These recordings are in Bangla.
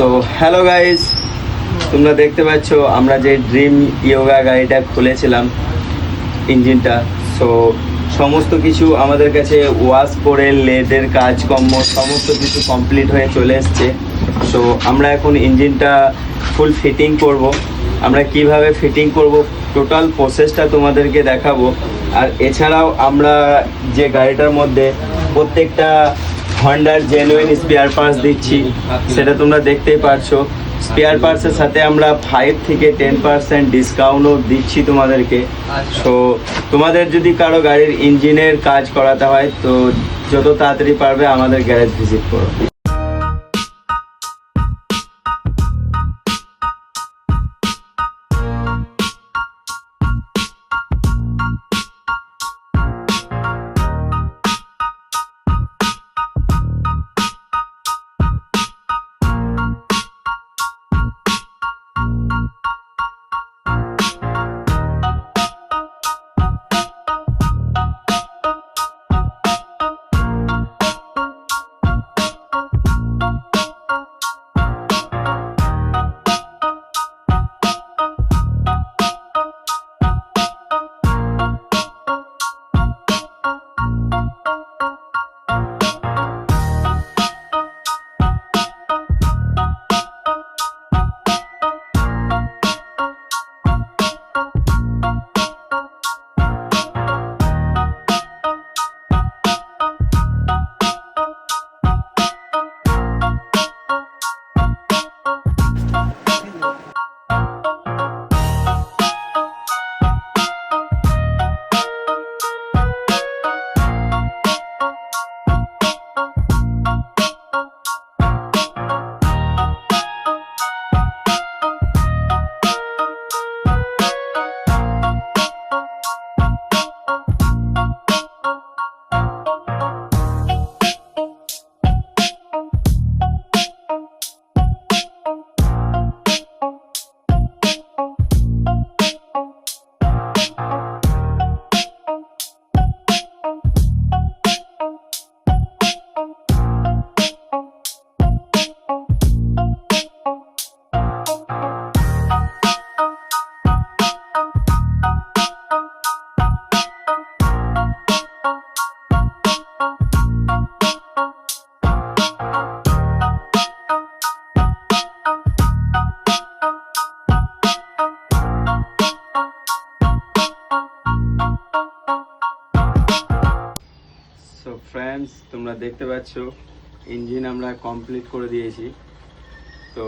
সো হ্যালো গাইস, তোমরা দেখতে পাচ্ছ আমরা যে ড্রিম ইয়োগা গাড়িটা খুলেছিলাম ইঞ্জিনটা। সো সমস্ত কিছু আমাদের কাছে ওয়াশ করে লেদের কাজকর্ম সমস্ত কিছু কমপ্লিট হয়ে চলে এসছে। সো আমরা এখন ইঞ্জিনটা ফুল ফিটিং করব। আমরা কিভাবে ফিটিং করব টোটাল প্রসেসটা তোমাদেরকে দেখাবো। আর এছাড়াও আমরা যে গাড়িটার মধ্যে প্রত্যেকটা হন্ডার জেনুইন স্পেয়ার পার্টস দিচ্ছি, সেটা তোমরা দেখতেই পারছো। স্পেয়ার পার্টসের সাথে আমরা 5 থেকে 10% ডিসকাউন্টও দিচ্ছি তোমাদেরকে। সো তোমাদের যদি কারো গাড়ির ইঞ্জিনের কাজ করাতে হয় তো যত তাড়াতাড়ি পারবে আমাদের গ্যারেজ ভিজিট করো। সো ফ্রেন্ডস, তোমরা দেখতে পাচ্ছ ইঞ্জিন আমরা কমপ্লিট করে দিয়েছি। তো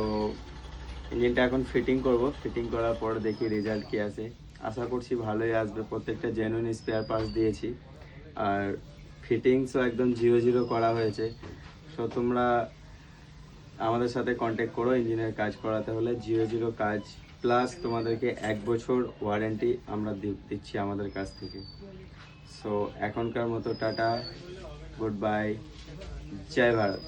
ইঞ্জিনটা এখন ফিটিং করব। ফিটিং করার পর দেখি রেজাল্ট কি আসে। আশা করছি ভালোই আসবে। প্রত্যেকটা জেনুইন স্পেয়ার পার্টস দিয়েছি আর ফিটিংসও একদম 0-0 করা হয়েছে। সো তোমরা আমাদের সাথে কন্ট্যাক্ট করো ইঞ্জিনের কাজ করাতে হলে। 0-0 কাজ প্লাস তোমাদেরকে 1 বছর ওয়ারেন্টি আমরা দিচ্ছি আমাদের কাছ থেকে। সো এখনকার মতো টাটা, গুড বাই, জয় ভারত।